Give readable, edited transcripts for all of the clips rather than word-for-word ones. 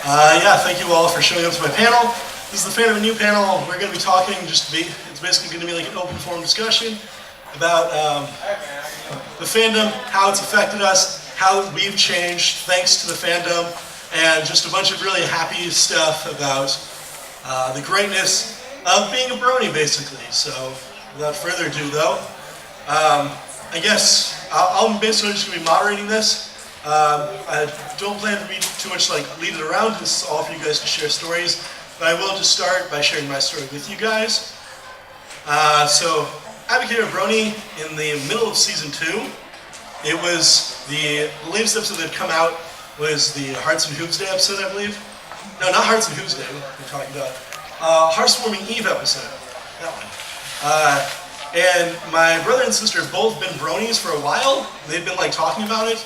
Yeah, thank you all for showing up to my panel. This is the Fandom and You panel. We're going to be talking, it's basically going to be like an open forum discussion about the fandom, how it's affected us, how we've changed thanks to the fandom, and just a bunch of really happy stuff about the greatness of being a brony, basically. So, without further ado, though, I guess I'm basically just going to be moderating this. I don't plan to be too much like lead it around. This is all for you guys to share stories. But I will just start by sharing my story with you guys. So I became a brony in the middle of season 2. It was the latest episode that had come out was the Hearts and Hooves Day episode, I believe. No, not Hearts and Hooves Day. We're talking about Heartswarming Eve episode. That one. And my brother and sister have both been bronies for a while. They've been like talking about it.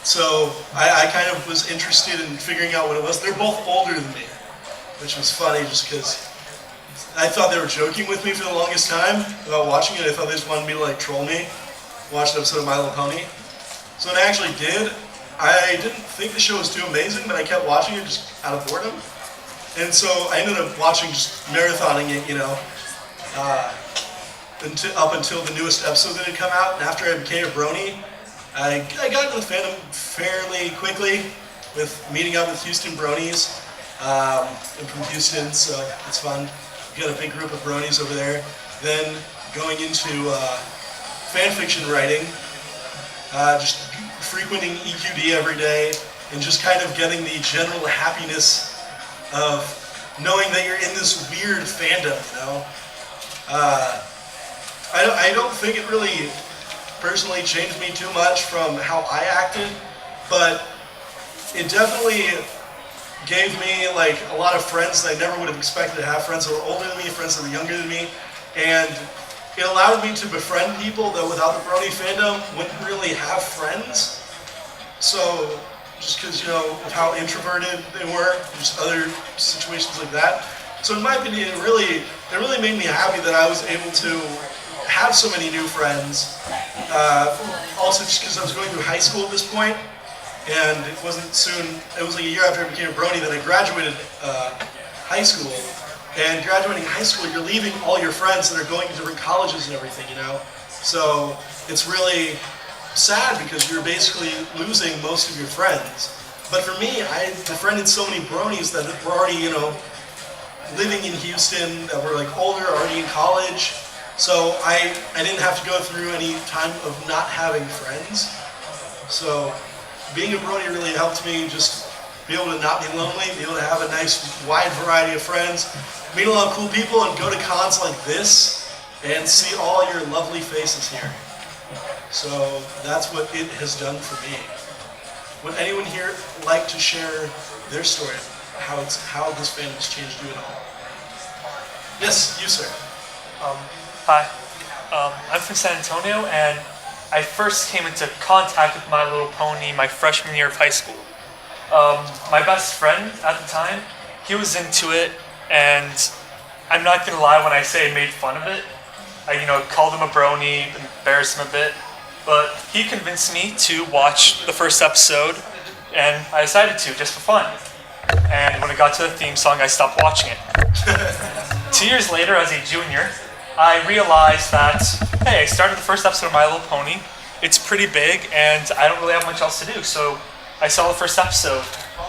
So I kind of was interested in figuring out what it was. They're both older than me, which was funny just because I thought they were joking with me for the longest time about watching it. I thought they just wanted me to like troll me, watch an episode of My Little Pony. So when I actually did, I didn't think the show was too amazing, but I kept watching it just out of boredom. And so I ended up watching, just marathoning it, you know, up until the newest episode that had come out. And after I became a brony, I got into the fandom fairly quickly with meeting up with Houston bronies. I'm from Houston, so it's fun. We've got a big group of bronies over there. Then going into fanfiction writing, just frequenting EQD every day, and just kind of getting the general happiness of knowing that you're in this weird fandom, you know? I don't think it really personally changed me too much from how I acted, but it definitely gave me like a lot of friends that I never would have expected to have, friends that were older than me, friends that were younger than me, and it allowed me to befriend people that without the brony fandom wouldn't really have friends. So just because, you know, of how introverted they were, just other situations like that. So in my opinion, it really made me happy that I was able to have so many new friends. Also just because I was going through high school at this point, and it was like a year after I became a brony that I graduated high school. And graduating high school, you're leaving all your friends that are going to different colleges and everything, you know? So it's really sad because you're basically losing most of your friends. But for me, I befriended so many bronies that were already, you know, living in Houston, that were like older, already in college. So I didn't have to go through any time of not having friends. So being a brony really helped me just be able to not be lonely, be able to have a nice wide variety of friends, meet a lot of cool people, and go to cons like this and see all your lovely faces here. So that's what it has done for me. Would anyone here like to share their story of how this fandom has changed you at all? Yes, you sir. Hi, I'm from San Antonio, and I first came into contact with My Little Pony my freshman year of high school. My best friend at the time, he was into it, and I'm not gonna lie when I say I made fun of it. I, you know, called him a brony, embarrassed him a bit, but he convinced me to watch the first episode, and I decided to, just for fun. And when it got to the theme song, I stopped watching it. 2 years later, as a junior, I realized that, hey, I started the first episode of My Little Pony. It's pretty big, and I don't really have much else to do. So I saw the first episode,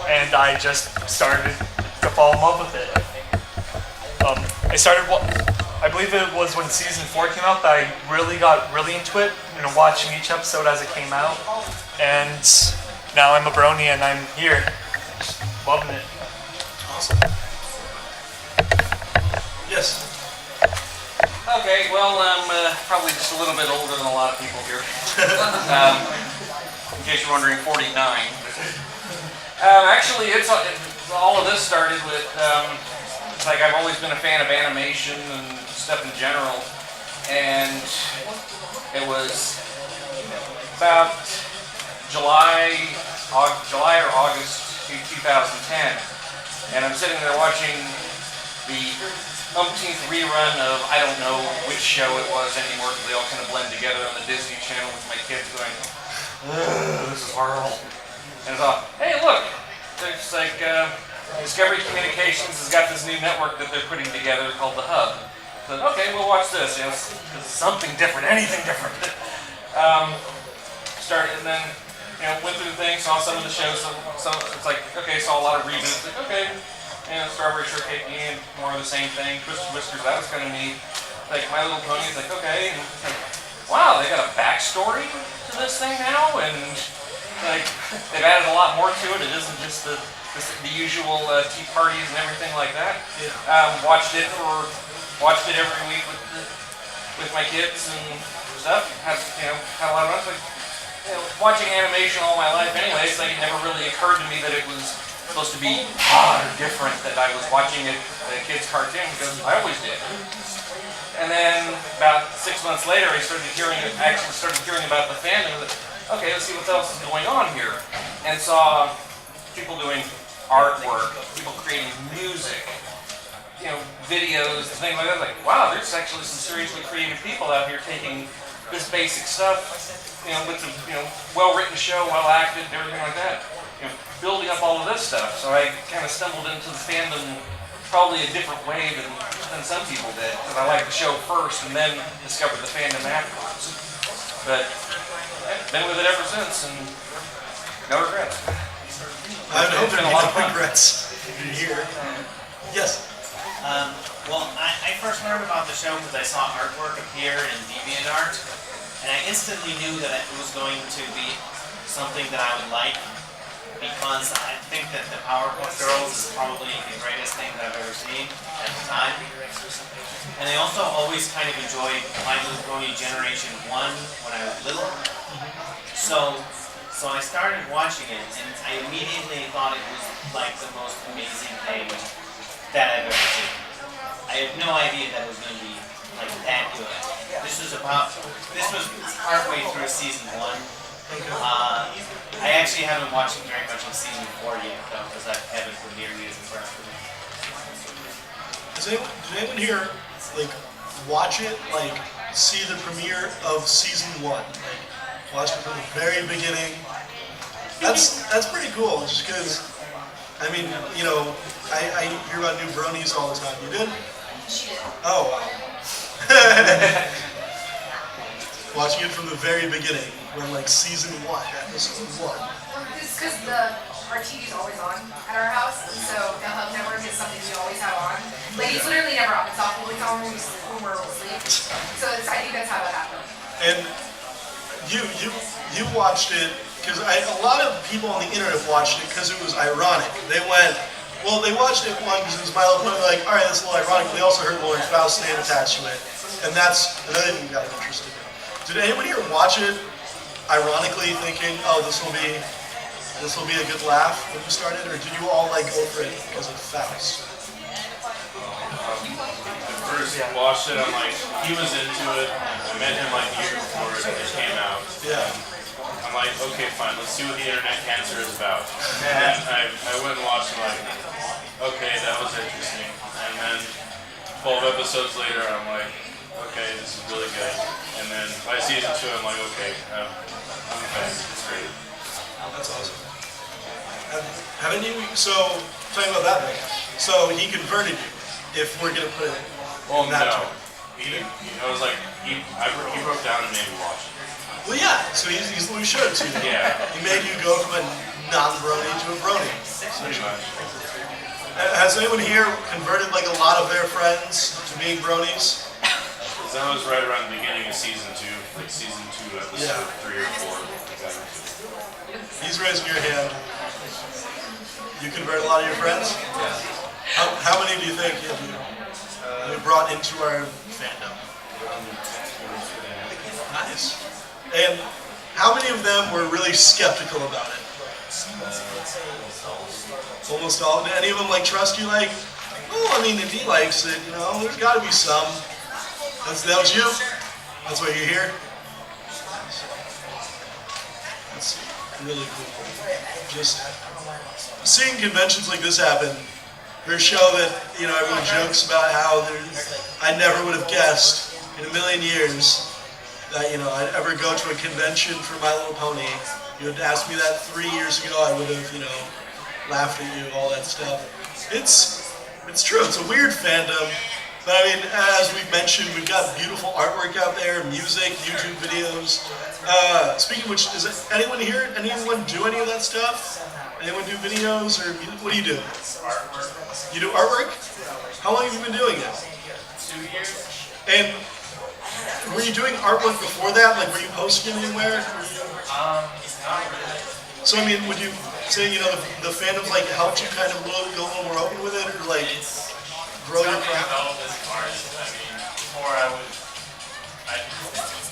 and I just started to fall in love with it. I believe it was when season 4 came out that I really got really into it, you know, watching each episode as it came out. And now I'm a brony, and I'm here, just loving it. Awesome. Yes. Okay, well, I'm probably just a little bit older than a lot of people here. In case you're wondering, 49. Actually, all of this started with, like, I've always been a fan of animation and stuff in general, and it was about July or August 2010, and I'm sitting there watching the umpteenth rerun of, I don't know which show it was anymore, because they all kind of blend together on the Disney Channel with my kids going, this is horrible. And I thought, hey look, there's like Discovery Communications has got this new network that they're putting together called The Hub. So, okay, we'll watch this. You know, it's something different, anything different. Started, and then, you know, went through the thing, saw some of the shows. So it's like, okay, saw a lot of reboots. Like, okay, you know, Strawberry Shortcake and more of the same thing. Twisted Whiskers, that was kind of neat. Like, My Little Pony, it's like, okay, and like, wow, they got a backstory to this thing now, and like, they've added a lot more to it. It isn't just the usual tea parties and everything like that. Yeah. Watched it every week with my kids and stuff. Had a lot of fun. Like, watching animation all my life anyway, it's like it never really occurred to me that it was supposed to be odd or different that I was watching a kid's cartoon, because I always did. And then about 6 months later, I started hearing about the fandom. Okay, let's see what else is going on here, and saw people doing artwork, people creating music, videos, things like that. Like, wow, there's actually some seriously creative people out here taking this basic stuff, with a well-written show, well-acted, everything like that, building up all of this stuff. So I kind of stumbled into the fandom probably a different way than some people did, because I liked the show first and then discovered the fandom afterwards. But I've been with it ever since, and no regrets. I would hope there'd be no regrets here. Yes. Well, I first learned about the show because I saw artwork appear in DeviantArt, and I instantly knew that it was going to be something that I would like, because I think that the Powerpuff Girls is probably the greatest thing that I've ever seen at the time. And I also always kind of enjoyed My Little Pony Generation 1 when I was little. So I started watching it, and I immediately thought it was like the most amazing thing that I've ever seen. I had no idea that it was going to be like that good. This was partway through season 1. I actually haven't watched very much of season 4 yet, though, because I haven't been nearly as impressed with it. Did anyone here watch it, see the premiere of season 1? Watch it from the very beginning. That's pretty cool, just because, I hear about new bronies all the time. You did? Oh, wow. Watching it from the very beginning, when season 1, episode 1. It's because our TV's always on at our house, and so the Hub Network is something we always have on. It's literally never off. It's off when we're asleep. So I think that's how that happened. And you watched it, because a lot of people on the internet watched it because it was ironic. They watched it one because it was My Little Pony, all right, that's a little ironic, but they also heard Lawrence Faust's name attached to it. And that's another thing you got interested in. Did anybody here watch it ironically thinking, oh, this will be a good laugh when you started, or did you all go for it because of Faust? I first watched it, he was into it. I met him a year before it came out. Yeah. I'm like, okay, fine, let's see what the internet cancer is about. And then I went and watched it, okay, that was interesting. And then 12 episodes later, I'm like, okay, this is really good. And then by season 2, I'm like, okay, I'm a fan. It's great. That's awesome. Haven't you? So, talking about that thing. So he converted you, if we're gonna put it Well, in that no. term. He broke down and made me watch it. Well, yeah. So he's what he should too. Yeah. He made you go from a non-brony to a brony. Pretty much. Has anyone here converted a lot of their friends to being bronies? Because that was right around the beginning of season 2, season 2, episode 3 or 4. He's raising your hand. You convert a lot of your friends? Yeah. How many do you think have you brought into our fandom? Nice. And how many of them were really skeptical about it? Almost all. Did any of them trust you? If he likes it, there's got to be some. That was you? That's why you're here? That's really cool. Just seeing conventions like this happen, there's a show that, everyone jokes about how I never would have guessed in a million years that, I'd ever go to a convention for My Little Pony. You had asked me that 3 years ago, I would have, laughed at you, all that stuff. It's true. It's a weird fandom, but I mean, as we mentioned, we've got beautiful artwork out there, music, YouTube videos. Speaking of which, is it, anyone here? Anyone do any of that stuff? Anyone do videos or what do you do? Artwork. You do artwork? How long have you been doing it? 2 years. And were you doing artwork before that? Like, were you posting anywhere? Not really. So I mean, would you say the fandom like helped you kind of go a little more open with it, or like grow your craft? Develop as an artist. I mean, before I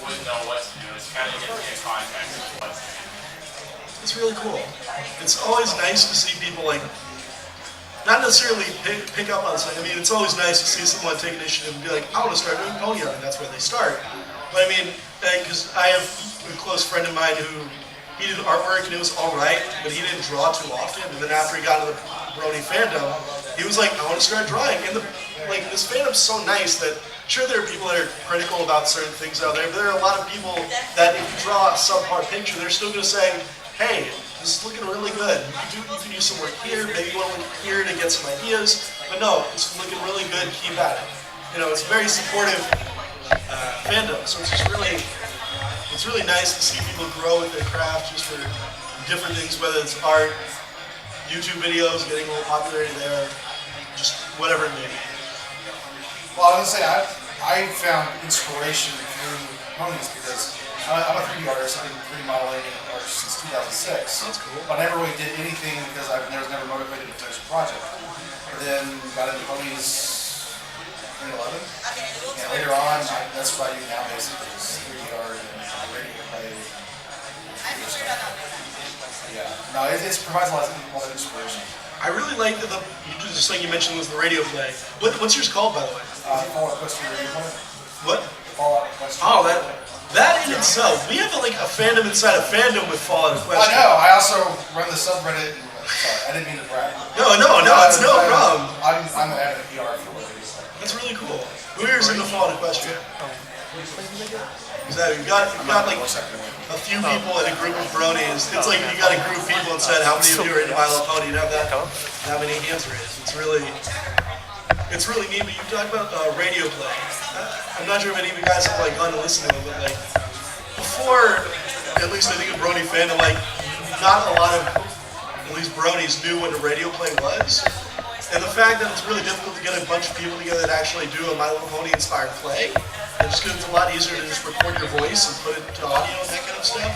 wouldn't know what to do. It's kind of get me in contact with what to do. It's really cool. It's always nice to see people like, not necessarily pick up on something. I mean, it's always nice to see someone take initiative and be like, I want to start doing pony art, and that's where they start. But I mean, because I have a close friend of mine who, he did artwork and it was alright, but he didn't draw too often. And then after he got into the Brony fandom, he was like, I want to start drawing. And this fandom's so nice that, sure, there are people that are critical about certain things out there, but there are a lot of people that if you draw a subpar picture, they're still going to say, hey, this is looking really good. You can use some work here, maybe you want to look here to get some ideas. But no, it's looking really good, keep at it. It's a very supportive fandom, so it's really nice to see people grow with their craft just for different things, whether it's art, YouTube videos, getting a little popularity there, just whatever it may be. Well, I was gonna say I found inspiration through ponies because I'm a 3D artist. I've been 3D modeling artist since 2006. That's cool. But I never really did anything because I was never motivated to finish a project. But then got into ponies 2011, and later on, that's what I do now basically is 3D art and radio play. Yeah, no, it provides a lot of inspiration. I really like just like you mentioned was the radio play. What's yours called, by the way? Fallout Question radio play. What? Fallout Question. Oh, that in itself. We have a fandom inside a fandom with Fallout Question. I know. I also run the subreddit. Sorry, I didn't mean to brag. No, it's no problem. I'm an avid PR for what it is. That's really cool. Who's in the Fallout Question? Exactly. You've got like a few people in a group of bronies. It's like you got a group of people and said, how many of you are into My Little Pony? You'd have that many hands raised. It's really neat. But you talk about radio play. I'm not sure if any of you guys have gone to listen to it, but before, at least I think of Brony fandom, not a lot of at least bronies knew what a radio play was. And the fact that it's really difficult to get a bunch of people together that actually do a My Little Pony inspired play, and just because it's a lot easier to just record your voice and put it to audio and that kind of stuff.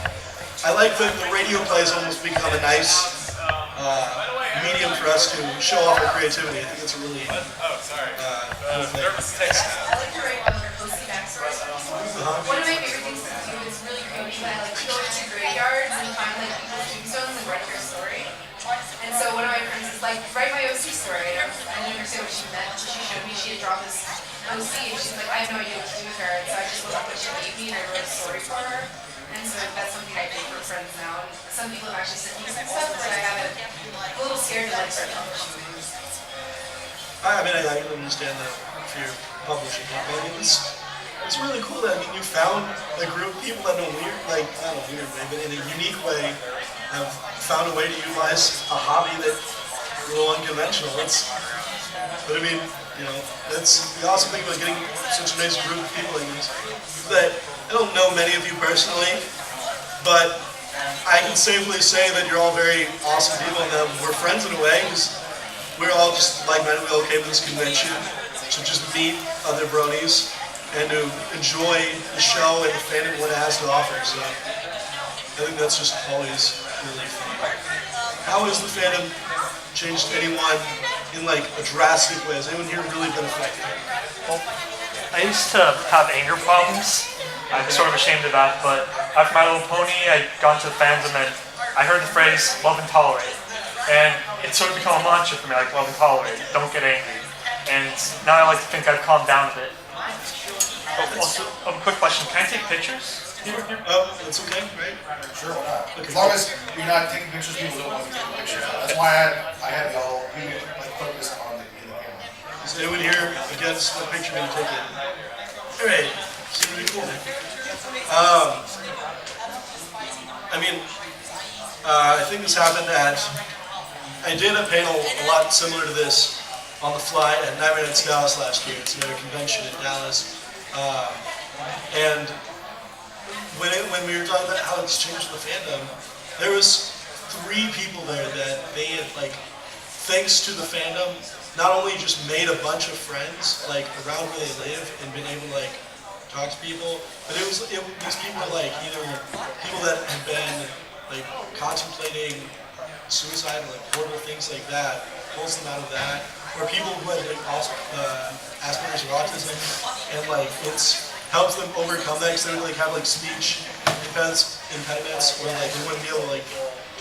I like that the radio play has almost become a nice medium for us to show off our creativity. I think it's a really cool thing. I like to write OC backstories. One of my favorite things to do is really creative. I like to go into graveyards and find people's tombstones and write their story. And so one of my friends is like, write my OC story. And I didn't understand what she meant. So she showed me she had drawn this OC, and she's like, I have no idea what to do with her. And so I just looked up what she gave me, and I wrote a story for her. And so that's something I do for friends now. And some people have actually sent me some stuff, but I haven't. I'm a little scared to start publishing things. I can understand that if you're publishing it, but it's really cool that you found a group of people that in a weird, not a weird way, but in a unique way, have found a way to utilize a hobby that's a little unconventional. That's the awesome thing about getting such a nice group of people like this. That I don't know many of you personally, but I can safely say that you're all very awesome people and that we're friends in a way because we're all just like-minded. We all came to this convention to just meet other bronies and to enjoy the show and the fandom what it has to offer. So I think that's just always really fun. How has the fandom changed anyone in a drastic way? Has anyone here really been affected? Well, I used to have anger problems. I'm sort of ashamed of that, but after My Little Pony, I got into the fandom and I heard the phrase love and tolerate. And it's sort of become a mantra for me, love and tolerate, don't get angry. And now I like to think I've calmed down a bit. Also, a quick question, can I take pictures? Oh, that's okay, right? Sure, why not? As long as you're not taking pictures, people don't want to take pictures. That's why I had y'all focused on the camera. Is anyone here against the picture being taken? Alright, it's really cool. I think this happened at I did a panel a lot similar to this on the fly at Nightmare Nights Dallas last year. It's another convention in Dallas. And when we were talking about how it's changed the fandom, there was 3 people there that they had, like, thanks to the fandom, not only just made a bunch of friends, like, around where they live and been able to, like, talk to people, but these people were, like, either people that had been, like, contemplating suicide or, like, horrible things like that, pulls them out of that, or people who had, like, Asperger's or autism, and, like, it's helps them overcome that because they would, like, have, like, speech impediments where, like, they wouldn't be able to, like,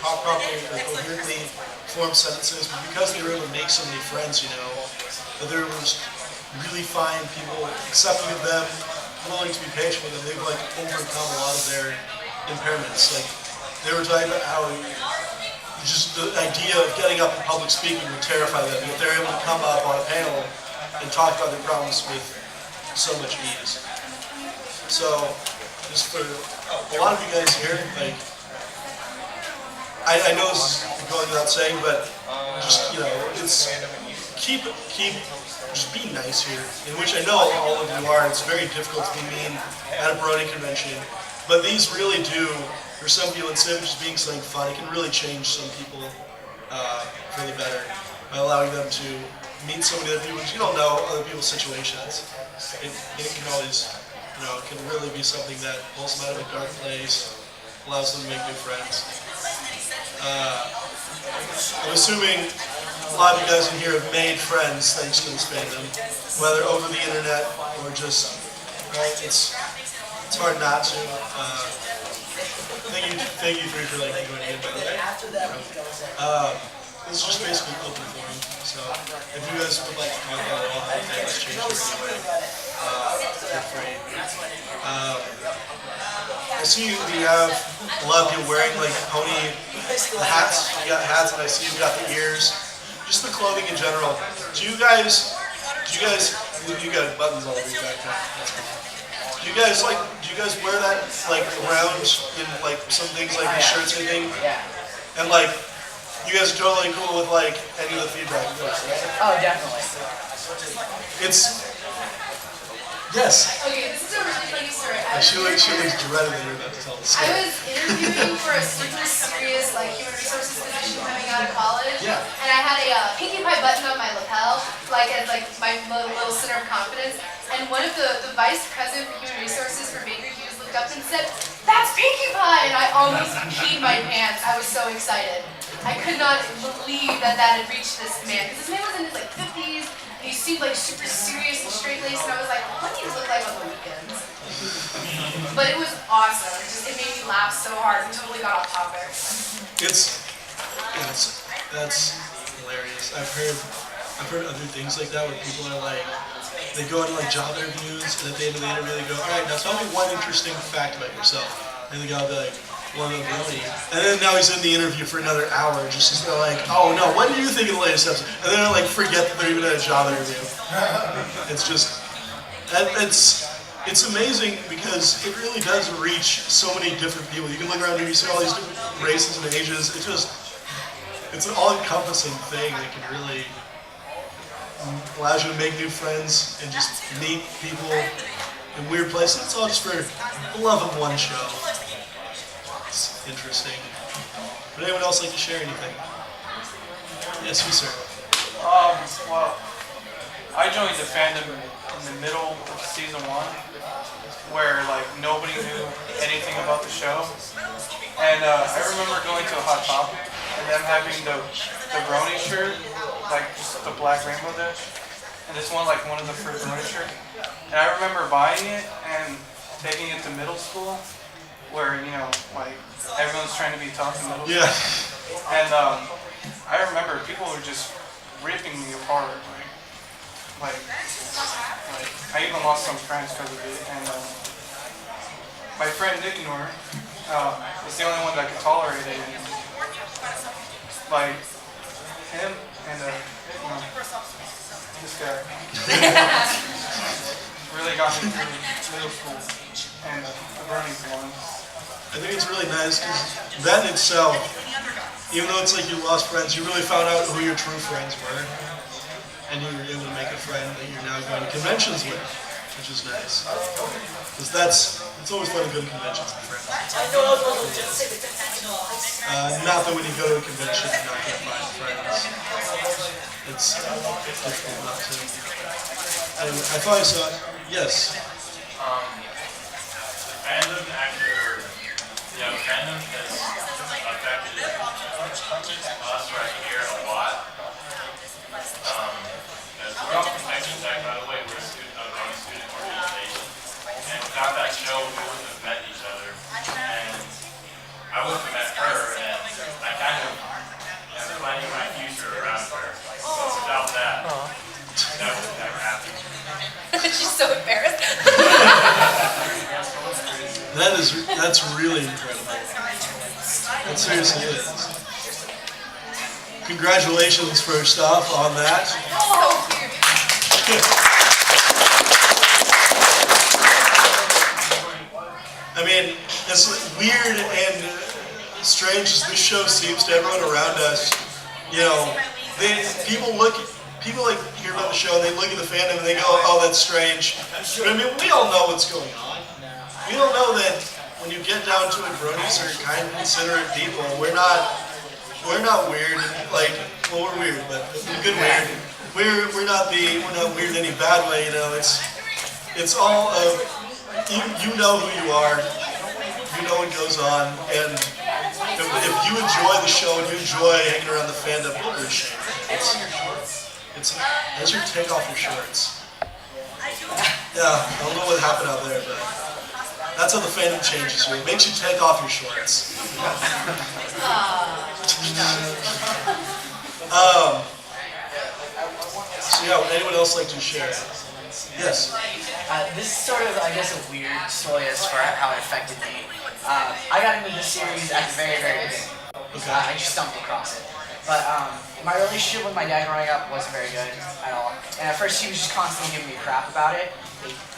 talk properly or coherently form sentences, but because they were able to make so many friends, you know, that they were just really fine people, accepting of them, willing to be patient with them, they would, like, overcome a lot of their impairments. Like, they were talking about how just the idea of getting up and public speaking would terrify them, but they're able to come up on a panel and talk about their problems with so much ease. So, just for a lot of you guys here, like, I know this is going without saying, but just, you know, it's keep just be nice here, in which I know all of you are. It's very difficult to be mean at a Brony convention, but these really do, for some people, instead of just being something fun, it can really change some people for the better by allowing them to meet so many other people. You don't know other people's situations. It can always, you know, it can really be something that pulls them out of a dark place, allows them to make new friends. I'm assuming a lot of you guys in here have made friends thanks to this fandom, whether over the internet or just, right? It's hard not to. Thank you for like joining in, by the way. This is just basically open forum, so if you guys would like to talk about all how things changed or anyway, feel free. I see we have a lot of people wearing like pony hats. You got hats, and I see you got the ears. Just the clothing in general. Do you guys, you got buttons all over your backpack. Do you guys wear that like around in like some things like these shirts and things? And like, you guys are totally cool with like any of the feedback. Oh, definitely. Yes. Okay, this is a really funny story. She looks dreaded that you're about to tell the I story. was interviewing for a super serious like human resources position coming out of college, Yeah. and I had a Pinkie Pie button on my lapel, like as like my little center of confidence. And one of the vice president for human resources for Baker Hughes looked up and said, "That's Pinkie Pie!" And I almost peed my pants. I was so excited. I could not believe that had reached this man, because this man was in his like 50s. He seemed like super serious and straight-laced, and I was like, what do you look like on the weekends? But it was awesome. It made me laugh so hard. We totally got off topic. That's hilarious. I've heard other things like that where people are like, they go into like job interviews, and at the end of the interview they go, all right, now tell me one interesting fact about yourself. And the guy will be like, one of the Brony. And then now he's in the interview for another hour, just as they're like, oh no, what do you think of the latest episode? And then they're like, forget that they're even at a job interview. It's just, it's amazing because it really does reach so many different people. You can look around here, you see all these different races and ages. It's an all-encompassing thing that can really allows you to make new friends and just meet people in weird places. It's all just for the love of one show. It's interesting. Would anyone else like to share anything? Yes, you, sir. Well, I joined the fandom in the middle of season 1, where like nobody knew anything about the show, and I remember going to a Hot Topic and them having the Brony shirt, like just the black rainbow dish, and this one like one of the first Brony shirts, and I remember buying it and taking it to middle school, where you know like everyone's trying to be tough in middle school. Yeah. And I remember people were just ripping me apart, like I even lost some friends because of it. And my friend Nicanor was the only one that could tolerate it. And, like him and you know, this guy really got me through middle school and the Brony one. I think it's really nice because that in itself, even though it's like you lost friends, you really found out who your true friends were, and you were able to make a friend that you're now going to conventions with, which is nice. Because it's always fun to go to conventions with friends. Not that when you go to a convention, you're not going to find friends. It's difficult not to. And I thought I saw, yes. Fandom actually, fandom has affected us right here a lot. As we're all connected, by the way, we're a student of a student organization. And without that show, we wouldn't have met each other. And I wouldn't have met her, and I kind of am planning my future around her. But without that, that would never happen. She's so embarrassed. That's really incredible. That seriously is. Congratulations first off on that. I mean, as weird and strange as this show seems to everyone around us, people like hear about the show, they look at the fandom and they go, oh, that's strange. But I mean, we all know what's going on. We all know that when you get down to it, Bronies are kind, considerate people. We're not weird. We're weird, but good weird. We're not weird in any bad way. It's all you know who you are. You know what goes on, and if you enjoy the show and you enjoy hanging around the fandom, don't be ashamed. As you take off your shorts. Yeah, I don't know what happened out there, but that's how the fandom changes you. It makes you take off your shorts. So yeah, would anyone else like to share? Yes. This is sort of, I guess, a weird story as far as how it affected me. I got into this series at the very, very beginning. Okay. I just stumbled across it. But my relationship with my dad growing up wasn't very good at all. And at first he was just constantly giving me crap about it.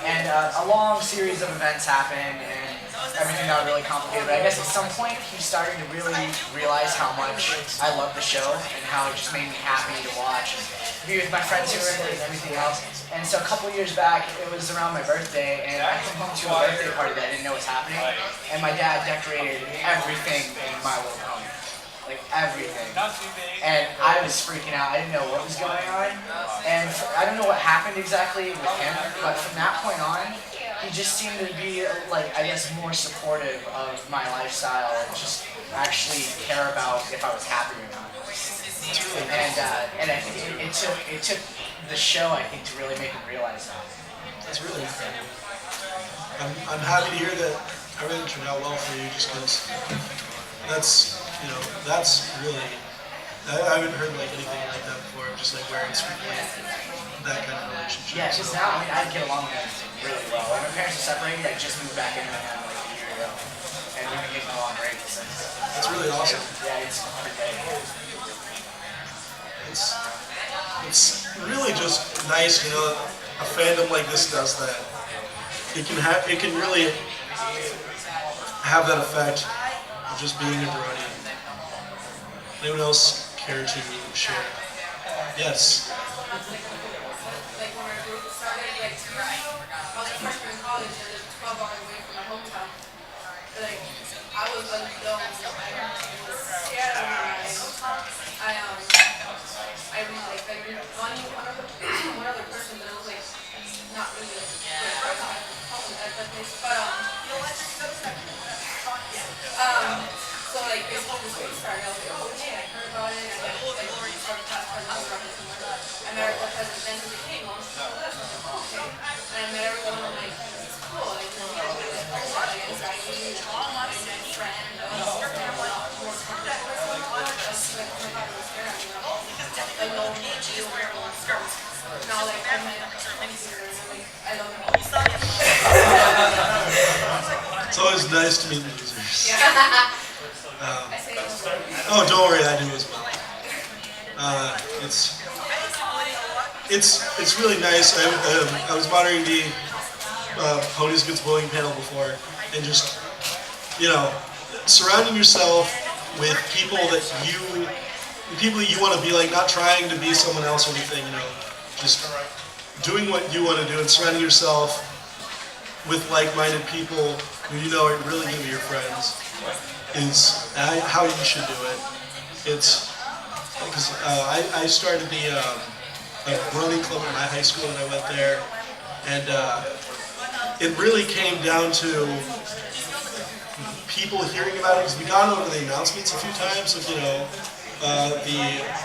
And a long series of events happened and everything got really complicated. But I guess at some point he started to really realize how much I loved the show and how it just made me happy to watch and be with my friends who were in it and everything else. And so a couple years back, it was around my birthday, and I came home to a birthday party that I didn't know was happening. And my dad decorated everything in My Little Pony. Like everything. And I was freaking out. I didn't know what was going on. And I don't know what happened exactly with him, but from that point on, he just seemed to be, I guess, more supportive of my lifestyle and just actually care about if I was happy or not. And I think it took the show, I think, to really make him realize that. That's really incredible. I'm happy to hear that everything turned out well for you, just because that's really, I haven't heard anything like that before, just where it's really that kind of relationship. Yeah, because now, I get along with him really well. When my parents are separated, I just moved back in with him a year ago. And we've been getting along great since. That's really awesome. Yeah, it's pretty great. It's really just nice, a fandom like this does that. It can really have that effect of just being a Brony. Anyone else care to share? Yes. When our group started, 2 years ago, I was a freshman in college and lived 12 hours away from my hometown. I was unknown. I was scared of I really one other person that was not really good person at that place. But so basically this week started, I was oh hey, I heard about it, and I started past I met her at the event, and hey, well, this? I was oh okay. And I met everyone, and it's cool, I guess I knew my friend, a lot more contact person, now I'm I love him. It's always nice to meet losers. Yeah. Oh, don't worry, I do as well. It's really nice. I was monitoring the Ponies Against Bullying panel before, and just surrounding yourself with people that you want to be like, not trying to be someone else or anything, just doing what you want to do and surrounding yourself with like-minded people who are really going to be your friends is how you should do it. It's because I started the Brony Club at my high school when I went there, and it really came down to people hearing about it, because we got over the announcements a few times of, the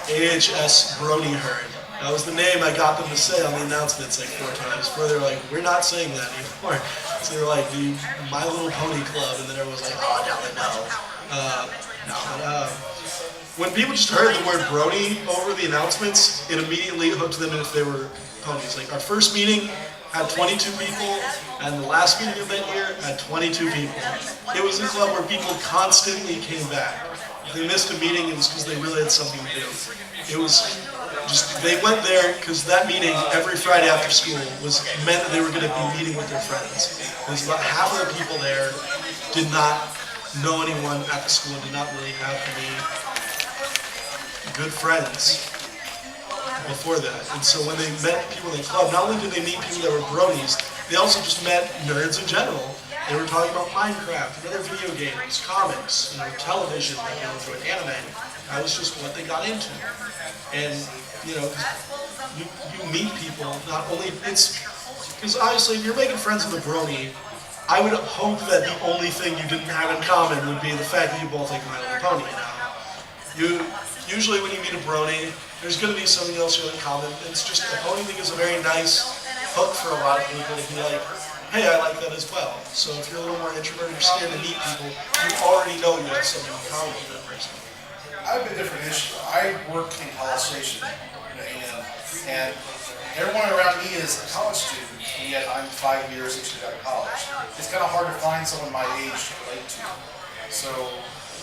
AHS Brony Herd. That was the name I got them to say on the announcements like 4 times. Before they're like, we're not saying that anymore. So they're like, the My Little Pony Club, and then everyone's like, oh, no, when people just heard the word Brony over the announcements, it immediately hooked them if they were ponies. Like our first meeting had 22 people, and the last meeting of that year had 22 people. It was a club where people constantly came back. If they missed a meeting, it was because they really had something to do. It was just, they went there because that meeting every Friday after school meant that they were going to be meeting with their friends. Because about half of the people there did not know anyone at the school, did not really have any good friends before that. And so when they met people in the club, not only did they meet people that were bronies, they also just met nerds in general. They were talking about Minecraft and other video games, comics, television, anime. That was just what they got into. And, you meet people, not only, it's, because obviously if you're making friends with a brony, I would hope that the only thing you didn't have in common would be the fact that you both like My Little Pony. Usually when you meet a brony, there's going to be something else you have in common. It's just, the pony thing is a very nice hook for a lot of people to be like, hey, I like that as well. So if you're a little more introverted, you're scared to meet people, you already know you have something in common with that person. I have a different issue. I work in College Station, and everyone around me is a college student, and yet I'm 5 years, 6 years out of college. It's kind of hard to find someone my age to relate to. So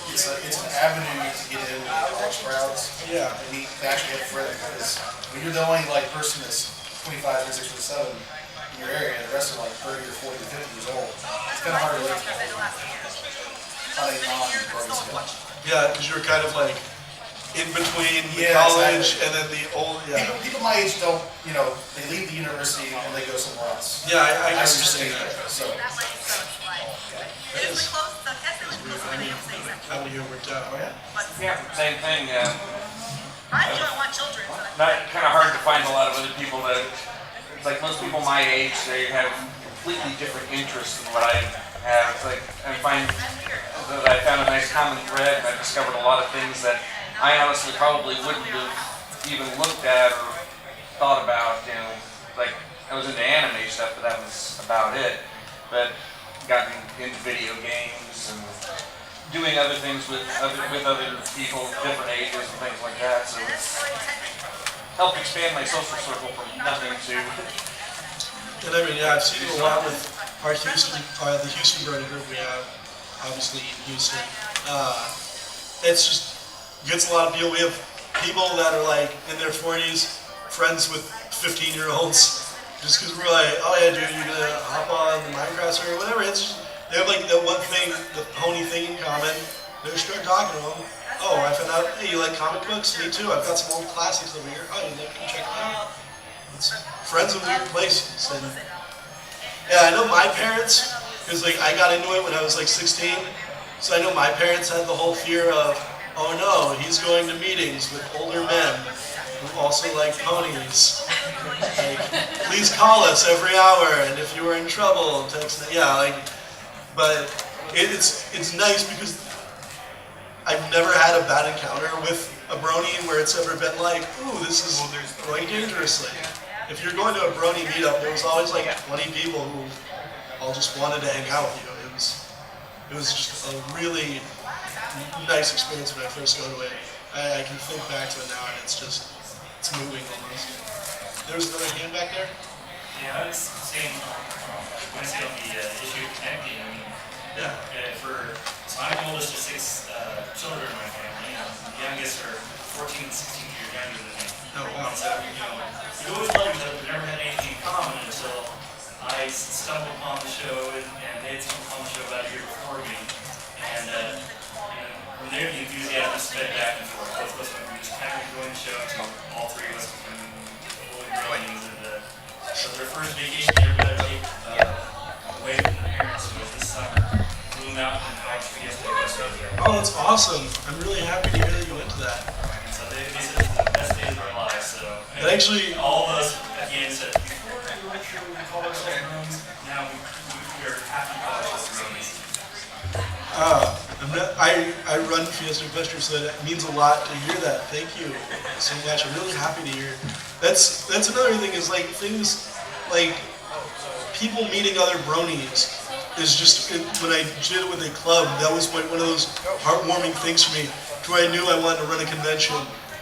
it's an avenue to get into the college crowds. Yeah. And to actually have friends, because when you're the only person that's 25, 26, 27 in your area, and the rest are 30 or 40 or 50 years old, it's kind of hard to relate to them on a non-party scale. Yeah, because you're kind of in between college and then the old, People my age don't, they leave the university and they go somewhere else. Yeah, I I understand understand that. that. So, How many of you worked out? oh yeah. Yeah, same thing. I don't want children. Kind of hard to find a lot of other people that, it's like most people my age, they have completely different interests than what I have. It's like, I find that I found a nice common thread, and I discovered a lot of things that I honestly probably wouldn't have even looked at or thought about, like I was into anime stuff, but that was about it. But gotten into video games and doing other things with other people, different ages and things like that. So it's helped expand my social circle from nothing to. And I mean, I've seen it a lot with our the Houston Brony group we have, obviously in Houston. It's just gets a lot of people. We have people that are in their 40s, friends with 15-year-olds. Just because we're like, oh yeah, dude, you're gonna hop on the Minecraft server or whatever. It's just, they have the one thing, the pony thing in common. They just start talking to them. Oh, I found out, hey, you like comic books? Me too. I've got some old classics over here. Oh, you like to check them out? It's friends of weird places. And yeah, I know my parents, because I got into it when I was 16. So I know my parents had the whole fear of, oh no, he's going to meetings with older men who also like ponies. Please call us every hour, and if you were in trouble, text. But it's nice because I've never had a bad encounter with a brony where it's ever been ooh, this is going dangerously. If you're going to a brony meetup, there was always 20 people who all just wanted to hang out with you. It was just a really nice experience when I first go to it. I can think back to it now, and it's moving almost. There was another hand back there? Yeah, I was saying, when I say on the issue of connecting, I mean, so I'm the oldest of 6 children in my family, and the youngest are 14 and 16 years younger than me. Oh, wow. And so, we always loved each other, but never had anything in common until I stumbled upon the show, and they had stumbled upon the show about a year before me. And from there, the enthusiasm out and Archie Fiesta yesterday. Oh, that's awesome. I'm really happy to hear that you went to that. So they said it's the best days of our lives. So It actually, all of us at the end said, before we were sure we call ourselves Bronies, now we are happy to call ourselves Bronies. I run Fiesta Equestria, so that means a lot to hear that. Thank you so much. I'm really happy to hear. That's another thing is like things like people meeting other bronies is just when I did it with a club, that was one of those heartwarming things for me. Where I knew I wanted to run a convention,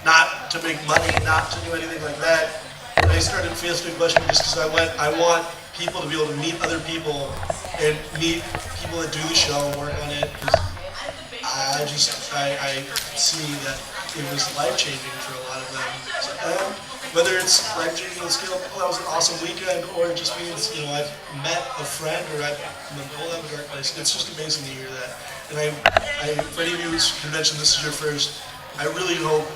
not to make money, not to do anything like that. And I started Fiesta Equestria just because I want people to be able to meet other people and meet people that do the show and work on it. I see that it was life-changing for a lot of them. So, whether it's life-changing on the scale, oh, that was an awesome weekend, or it just means, I've met a friend or I've been pulled out of a dark place. It's just amazing to hear that. And for any of you whose convention this is your first, I really hope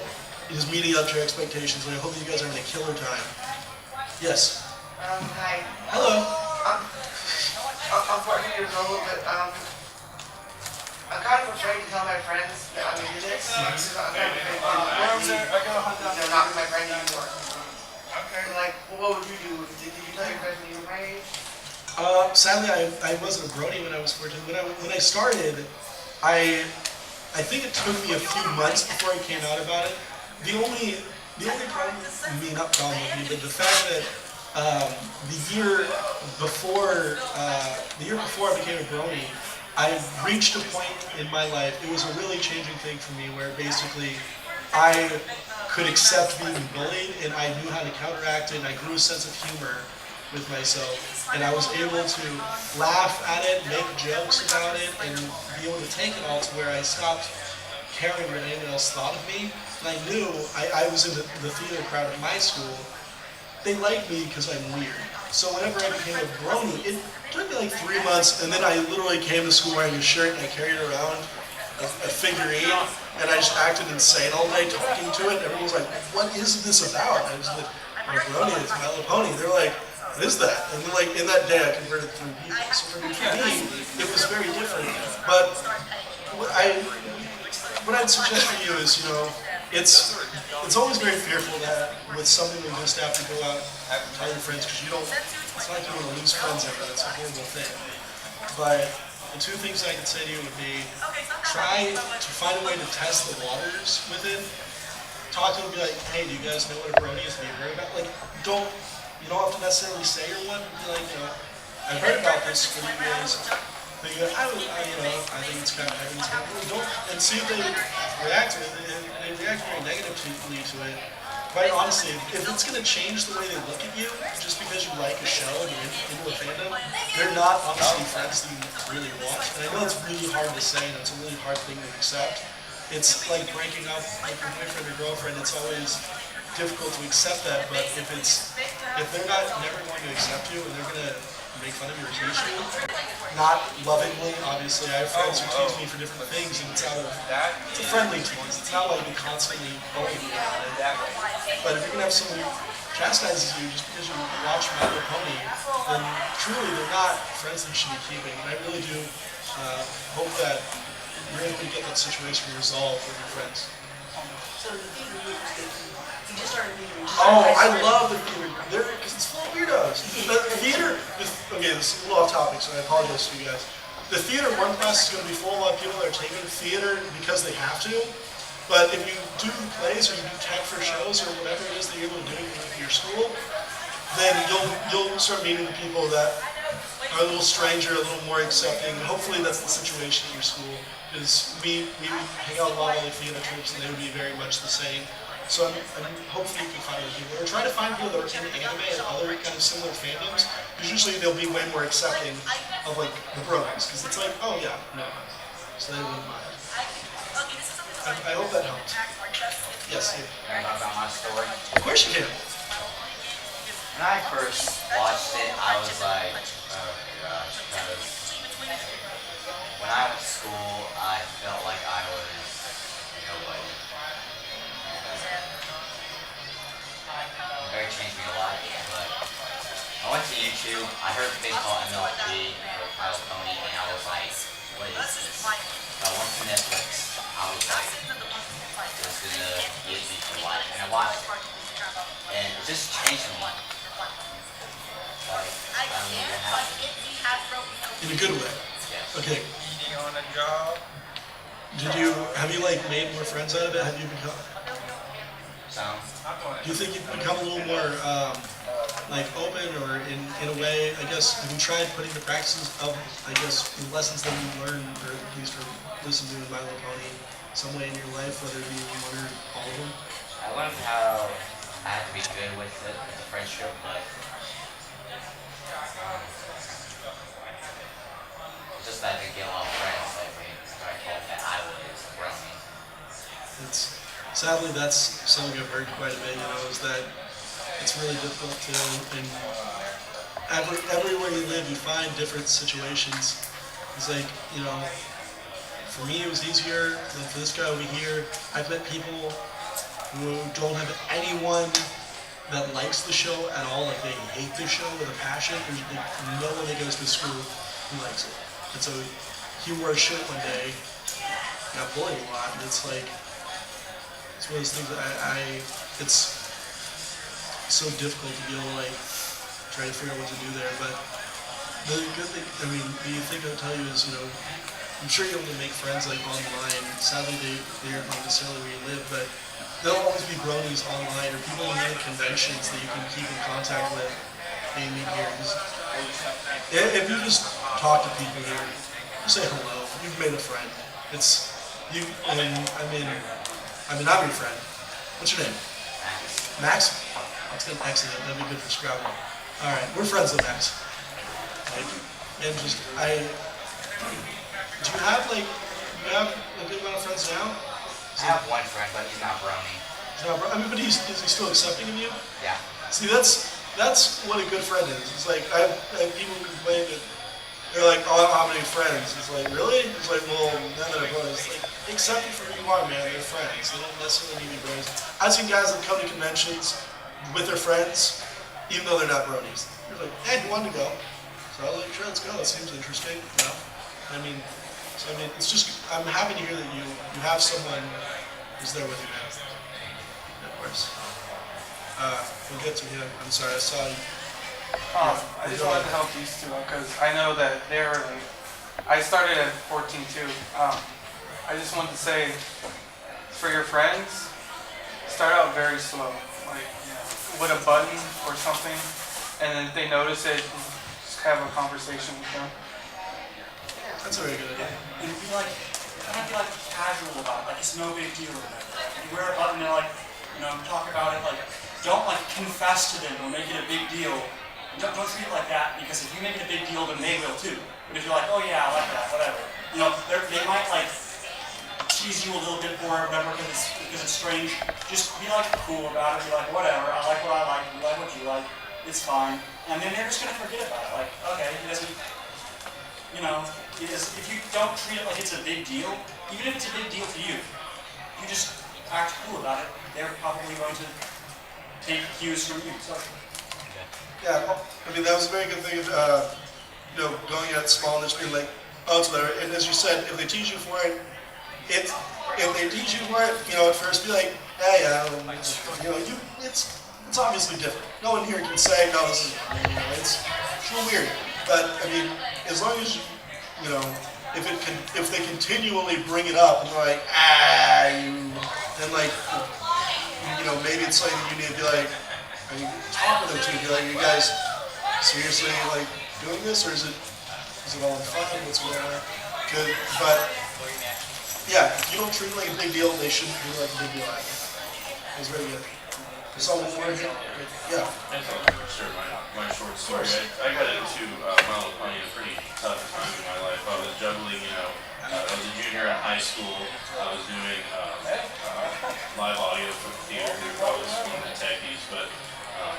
it is meeting up to your expectations, and I hope that you guys are having a killer time. Yes? Hi. Hello. I'm 14 years old, but I'm kind of afraid to tell my friends that I'm into this. Because I'm kind of afraid they're not my friend anymore. Okay. Like, what would you do? Did you tell your friends when you were my age? Sadly, I wasn't a Brony when I was 14. When I started, I think it took me a few months before I came out about it. The only problem, not problem with me, but the fact that the year before I became a Brony, I reached a point in my life, it was a really changing thing for me, where basically I could accept being bullied and I knew how to counteract it, and I grew a sense of humor with myself, and I was able to laugh at it, make jokes about it, and be able to take it all to where I stopped caring what anyone else thought of me. And I knew I was in the theater crowd at my school. They liked me because I'm weird. So whenever I became a Brony, it took me like 3 months, and then I literally came to school wearing a shirt and I carried around a figure eight, and I just acted insane all day talking to it. Everyone was like, "What is this about?" And I was like, "I'm a Brony, it's My Little Pony." They're like, "What is that?" And then like in that day, I converted 3 people. So for me, it was very different. But what I'd suggest for you is, it's always very fearful that with something you just have to go out and tell your friends, because it's not like you want to lose friends ever. That's a horrible thing. But the two things I could say to you would be, try to find a way to test the waters with it. Talk to them and be like, "Hey, do you guys know what a Brony is? Have you heard about it?" Like, you don't have to necessarily say you're one. Be like, "I've heard about this for you guys." But you go, I think it's kind of don't, and see if they react to it. They react very negatively to it. Quite honestly, if it's going to change the way they look at you, just because you like a show and you're into a fandom, they're not honestly friends that you really want. And I know it's really hard to say, and it's a really hard thing to accept. It's like breaking up with your boyfriend or girlfriend. It's always difficult to accept that, but if they're never going to accept you and they're going to make fun of you or tease you, not lovingly, obviously. I have friends who tease me for different things, and it's a friendly tease. It's not like they constantly bullying me on it. But if you're going to have someone who chastises you just because you watch My Little Pony, then truly they're not friends that you should be keeping. And I really do hope that you're able to get that situation resolved with your friends. So the theater you just started theater. Oh, I love the theater. Because it's full of weirdos. The theater, okay, this is a little off topic, so I apologize to you guys. The theater one class is going to be full of people that are taking theater because they have to. But if you do plays or you do tech for shows or whatever it is that you're able to do with your school, then you'll start meeting the people that are a little stranger, a little more accepting. Hopefully that's the situation at your school. Because we hang out a lot of other theater troops and they would be very much the same. So I'm hopefully you can find other people. Or try to find people that are into anime and other kind of similar fandoms. Because usually they'll be way more accepting of like the Bronies. Because it's like, oh yeah, no. So they wouldn't mind. I hope that helps. Yes, you. Can I talk about my story? Of course you can. When I first watched it, I was like, oh gosh, because when I went to school, I felt like I was nobody. It very changed me a lot, but I went to YouTube, I heard a thing called MLP, or Pile Pony, and I was like, what is watched it, and it just changed me. Like, I don't know what happened. In a good way. Yes. Okay. On a job. Have you like made more friends out of it? Have you become? Do you think you've become a little more like open, or in a way? I guess have you tried putting the practices of the lessons that you learned, or at least listened to in My Little Pony, some way in your life, whether it be one or all of them? I learned how I had to be good with it as a friendship, but just that I didn't get a lot of friends that way. I thought that I was Brony. Sadly, that's something I've heard quite a bit. Is that it's really difficult to, and everywhere you live, you find different situations. It's like, for me, it was easier than for this guy over here. I've met people who don't have anyone that likes the show at all. Like, they hate the show with a passion. There's no one that goes to school who likes it. And so he wore a shirt one day, got bullied a lot, and it's like, it's one of those things that it's so difficult to be able to like try to figure out what to do there. But the good thing, the thing I'll tell you is, I'm sure you're able to make friends like online. Sadly, they aren't necessarily where you live, but there'll always be bronies online or people in the conventions that you can keep in contact with. They meet here. If you just talk to people here, you say hello. You've made a friend. It's you. I'm your friend. What's your name? Max. That's good. Excellent. That'd be good for Scrabble. All right, we're friends with Max. And do you have a good amount of friends now? I have one friend, but he's not Brony. But is he still accepting of you? Yeah. See, that's what a good friend is. It's like I have people complain that they're like, oh, I don't have any friends. It's like, really? It's like, well, none of them. It's like, accept it for who you are, man. They're friends. They don't necessarily need to be bronies. I've seen guys that come to conventions with their friends, even though they're not bronies. They're like, hey, you want to go? So I was like, sure, let's go. That seems interesting. It's just, I'm happy to hear that you have someone who's there with you, man. Of course. We'll get to him. I'm sorry, I saw you. I just wanted to help these two because I know that they're like, I started at 14 too. I just wanted to say, for your friends, start out very slow, like with a button or something, and then if they notice it, just have a conversation with them. That's a very good idea. And kind of be like casual about it, like it's no big deal. You wear a button and talk about it, don't confess to them or make it a big deal. Don't treat it like that, because if you make it a big deal, then they will too. But if you're like, oh yeah, I like that, whatever. They might tease you a little bit for it, whatever, because it's strange. Just be cool about it. Be like, whatever. I like what I like. You like what you like. It's fine. And then they're just gonna forget about it. Like, okay, he doesn't. If you don't treat it like it's a big deal, even if it's a big deal to you, you just act cool about it. They're probably going to take cues from you. So. Yeah, that was a very good thing of, going at small and just being like, oh, it's whatever. And as you said, if they tease you for it, if they tease you for it, at first be like, hey, it's obviously different. No one here can say, no, this is, it's a little weird. But, as long as, if they continually bring it up and they're like, then maybe it's something you need to be like, talk with them too, be like, you guys seriously doing this, or is it all in fun? What's going on? Good, but yeah, if you don't treat it like a big deal, they shouldn't treat it like a big deal either. It was very good. I saw one more here. Yeah. I thought I would share my short story. I got into My Little Pony at a pretty tough time in my life. I was juggling, I was a junior at high school. I was doing live audio for the theater. I was one of the techies, but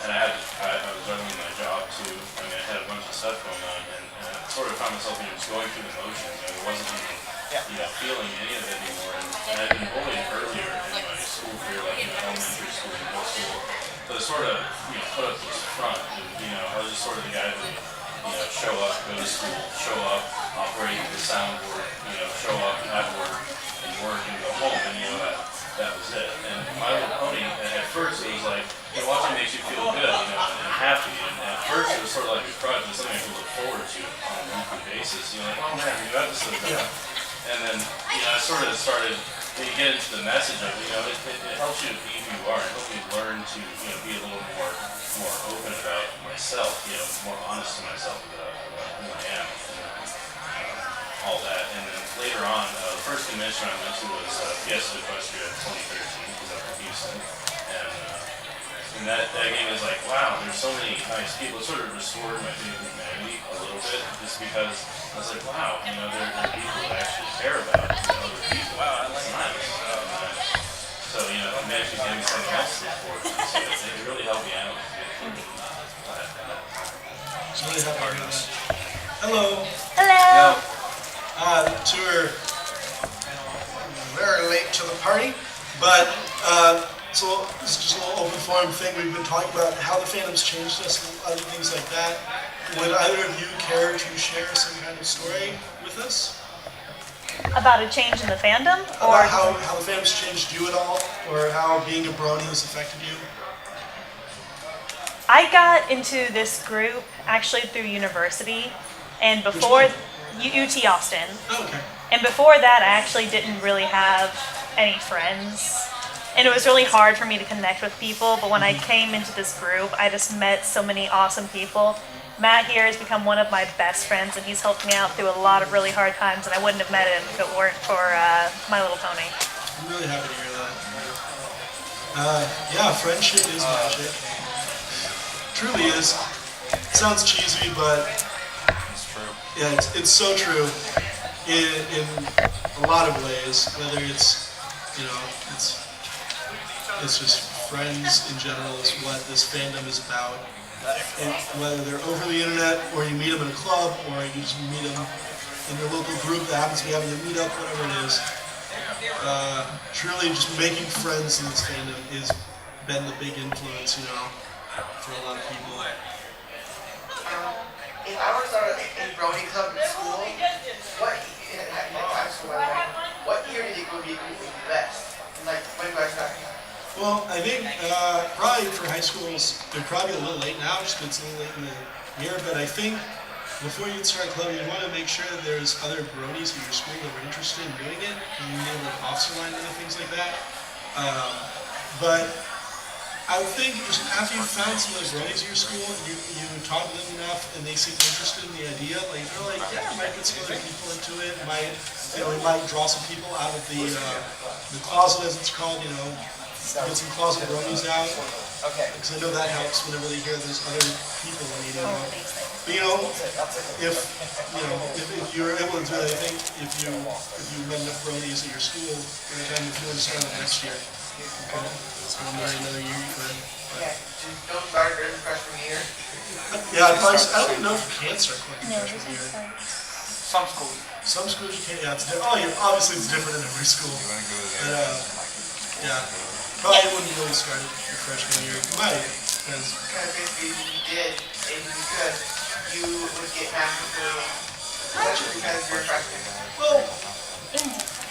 and I was juggling my job too. I had a bunch of stuff going on, and I sort of found myself just going through the motions. I wasn't even feeling any of it anymore. And I'd been bullied earlier in my school career, in elementary school and middle school. So I sort of put up this front. I was just sort of the guy that would show up, go to school, show up, operate the soundboard, show up at work and go home, and that was it. And My Little Pony at first oh man, new episode. And then, I sort of started, when you get into the message of it, it helps you to be who you are. It helps me learn to, be a little more open about myself, more honest to myself about who I am, all that. And then later on, the first convention I went to was Fiesta Equestria 2013, because I'm from Houston. And that game is like, wow, there's so many nice people. It sort of restored my faith in humanity a little bit, just because I was like, wow, there are people that actually care about other people. Wow, that's nice. So, I'm actually getting something else to look forward to. So it really helped me out. It's really happy to hear that. Hello. Hello. We're very late to the party, but so this is just a little open forum thing. We've been talking about how the fandom's changed us and other things like that. Would either of you care to share some kind of story with us? About a change in the fandom? About how the fandom's changed you at all, or how being a Brony has affected you? I got into this group actually through university, and before UT Austin. Oh, okay. And before that, I actually didn't really have any friends. And it was really hard for me to connect with people, but when I came into this group, I just met so many awesome people. Matt here has become one of my best friends, and he's helped me out through a lot of really hard times, and I wouldn't have met him if it weren't for My Little Pony. I'm really happy to hear that. Yeah, friendship is magic. Truly is. It sounds cheesy, but It's true. yeah, it's so true in a lot of ways. Whether it's, it's just friends in general is what this fandom is about. And whether they're over the internet, or you meet them in a club, or you just meet them in your local group that happens to be having a meetup, whatever it is. Truly, just making friends in this fandom has been the big influence, for a lot of people. If I were to start a Brony club in school, what year do you think would be the best? Like, when do I start? Well, I think probably for high schools, they're probably a little late now, just because it's a little late in the year, but I think before you start clubbing, you want to make sure that there's other Bronies in your school that are interested in doing it, and you need like officer line and things like that. But I would think just after you've found some of the Bronies in your school, you talk to them enough, and they seem interested in the idea, like they're like, yeah, we might get some other people into it, we might draw some people out of the closet, as it's called, get some closet Bronies out. Because I know that helps whenever they hear there's other people meeting up. But if you're able to do that, I think if you met enough Bronies at your school, every time if you want to start it next year, so another year you could. Don't start during freshman year. Yeah, I don't even know if you can start quite freshman year. Some schools. Some schools you can't. Yeah, it's different. Obviously it's different in every school. But, yeah. Probably wouldn't really start your freshman year. You might, because if you did, if you could, you would get masterful lecture because you're a freshman. Well,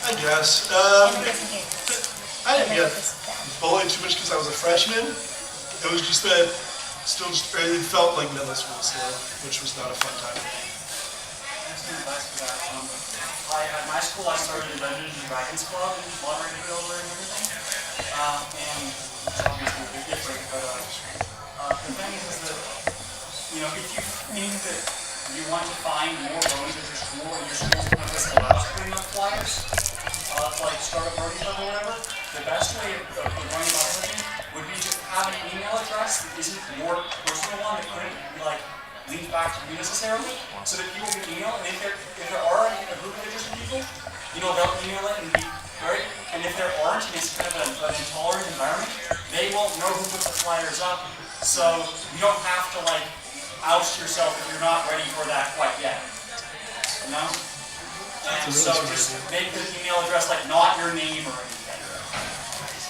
I guess. I didn't get bullied too much because I was a freshman. It was just that it felt like middle school still, which was not a fun time. At my school, I started a Dungeons and Dragons club and moderated it over and everything. And it's obviously a bit different, but the thing is that, if you think that you want to find more Bronies at your school, and your school doesn't allow us to bring up flyers, like start a Brony club or whatever, the best way of going about everything would be to have an email address that isn't your personal one, that couldn't be linked back to you necessarily, so that people can email, and if there are a group of interested people, they'll email it and be right. And if there aren't, and it's kind of an intolerant environment, they won't know who puts the flyers up. So you don't have to oust yourself if you're not ready for that quite yet. And so just make the email address not your name or anything,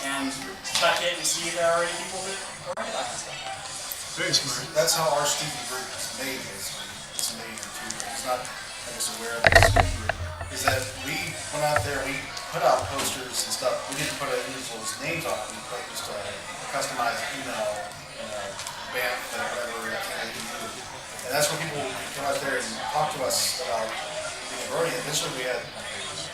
and check it and see if there are any people that are into that kind of stuff. Very smart. That's how our student group is made. It's made too. It's not, aware of this group. Is that we went out there, we put out posters and stuff. We didn't put individuals' names on it. We put just a customized email and a band whatever that kind of do. And that's where people come out there and talk to us about being a eventually we had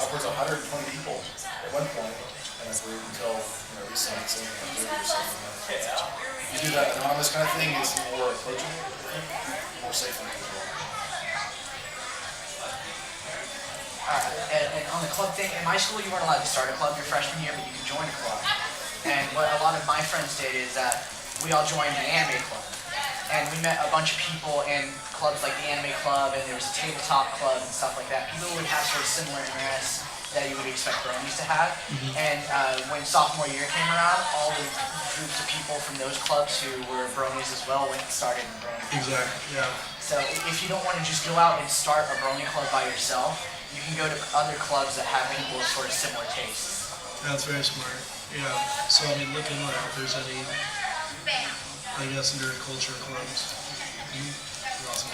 upwards of 120 people at one point in a group until recently it's only like 30 or something. You do that anonymous kind of thing, it's more approachable, I think, more safe than people. And on the club thing, in my school you weren't allowed to start a club your freshman year, but you could join a club. And what a lot of my friends did is that we all joined the anime club. And we met a bunch of people in clubs like the anime club, and there was a tabletop club and stuff like that. People would have sort of similar interests that you would expect bronies to have. And when sophomore year came around, all the groups of people from those clubs who were bronies as well went and started in brony. Exactly, yeah. So if you don't want to just go out and start a brony club by yourself, you can go to other clubs that have people with sort of similar tastes. That's very smart. Yeah. So I mean, looking like if there's any, I guess, nerd culture clubs. Awesome.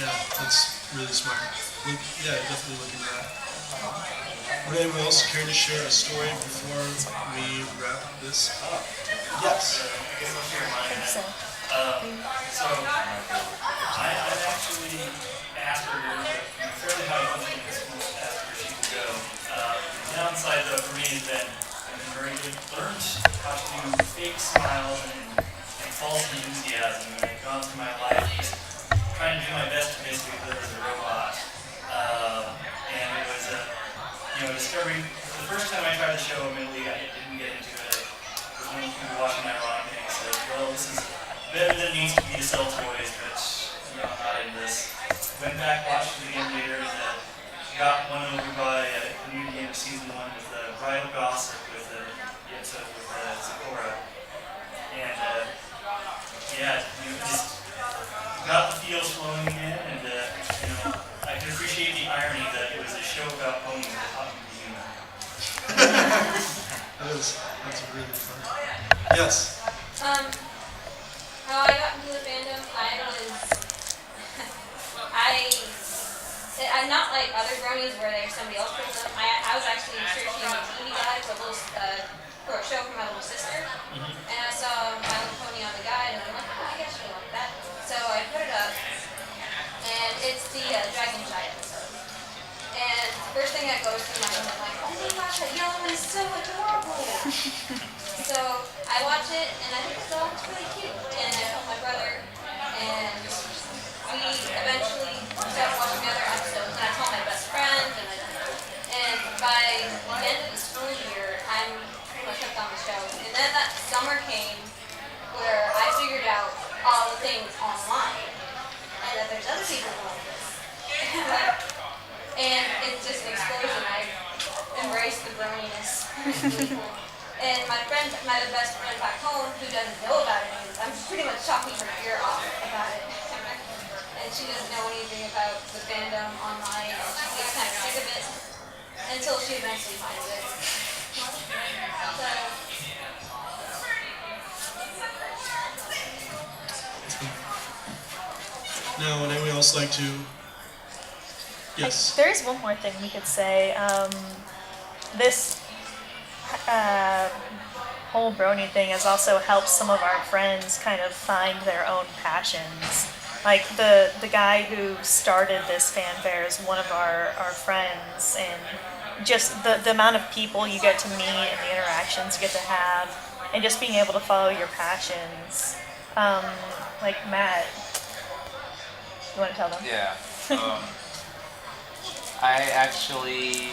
Yeah, that's really smart. Yeah, definitely looking at that. Would anyone else care to share a story before we wrap this up? Yes. So I've actually asked her a fairly high function in school, asked her if she could go. The downside though for me has been I've been very good, learned how to do fake smiles and false enthusiasm, and I've gone through my life just trying to do my best to basically live as a robot. And it was discovering the first time I tried the show, admittedly I didn't get into it. It was when we were watching my rock and I said, well, this is better than it needs to be to sell toys, but I'm not into this. Went back, watched it again later, and got won over by a community end of season 1 with Bridal Gossip with the episode with Sakura. And just got the feels flowing again, and I can appreciate the irony that it was a show about ponies that taught me to be human. That's really fun. Yes. How I got into the fandom, I'm not like other bronies where there's somebody else pulls them. I was actually searching the TV guide for a show for my little sister, and I saw My Little Pony on the guide, and I'm like, oh, I guess she like that. So I put it up, and it's the Dragon Giant episode. And the first thing that goes through my mind, I'm like, oh my gosh, that yellow is so adorable. So I watch it, and I think the dog is really cute. And I told my brother, and we eventually started watching the other episodes. And I told my best friend, and by the end of the school year, I'm pretty much hooked on the show. And then that summer came where I figured out all the things online, and that there's other people who like this. And it's just an explosion. I embraced the broniness. And my best friend back home, who doesn't know about it, I'm pretty much talking her ear off about it. And she doesn't know anything about the fandom online, and she gets kind of sick of it until she eventually finds it. Now, would anyone else like to? Yes. There is one more thing we could say. This whole brony thing has also helped some of our friends kind of find their own passions. Like the guy who started this fan fair is one of our friends, and just the amount of people you get to meet and the interactions you get to have, and just being able to follow your passions. Like Matt, you want to tell them? Yeah. I actually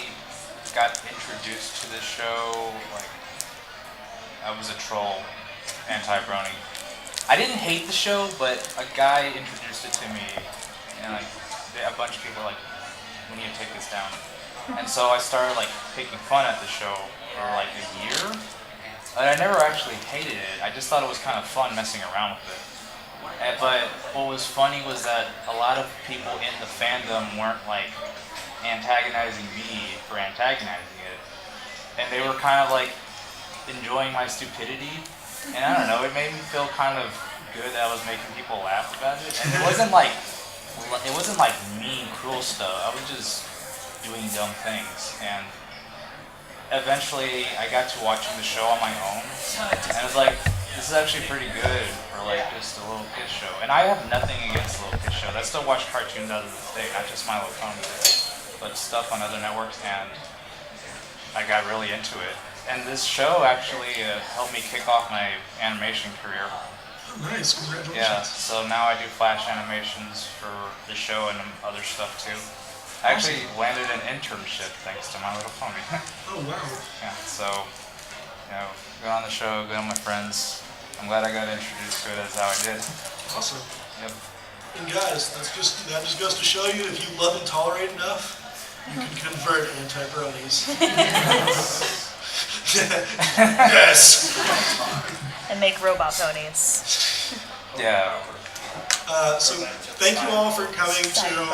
got introduced to the show, like, I was a troll, anti-brony. I didn't hate the show, but a guy introduced it to me, and like, a bunch of people were like, we need to take this down. And so I started like picking fun at the show for like a year. And I never actually hated it, I just thought it was kind of fun messing around with it. But what was funny was that a lot of people in the fandom weren't like antagonizing me for antagonizing it. And they were kind of like enjoying my stupidity. And I don't know, it made me feel kind of good that I was making people laugh about it. And it wasn't like mean, cruel stuff. I was just doing dumb things. And eventually I got to watching the show on my own. And I was like, this is actually pretty good for like just a little kid show. And I have nothing against the little kid show. I still watch cartoons out of this day, not just My Little Pony, but stuff on other networks, and I got really into it. And this show actually helped me kick off my animation career. Oh, nice, congratulations. Yeah, so now I do Flash animations for the show and other stuff too. I actually landed an internship thanks to My Little Pony. Oh, wow. Yeah, so, good on the show, good on my friends. I'm glad I got introduced to it as how I did. Awesome. Yep. And guys, that just goes to show you, if you love and tolerate enough, you can convert anti-bronies. Yes! And make robot ponies. Yeah. So thank you all for coming to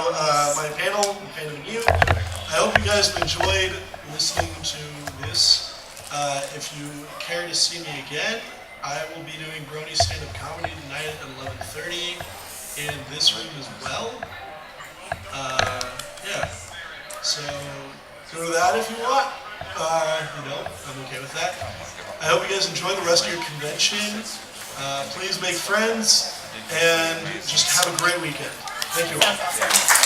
my panel, Fandom and You. I hope you guys have enjoyed listening to this. If you care to see me again, I will be doing Brony stand-up comedy tonight at 11:30 in this room as well. Yeah. So go to that if you want. I'm okay with that. I hope you guys enjoy the rest of your convention. Please make friends and just have a great weekend. Thank you all.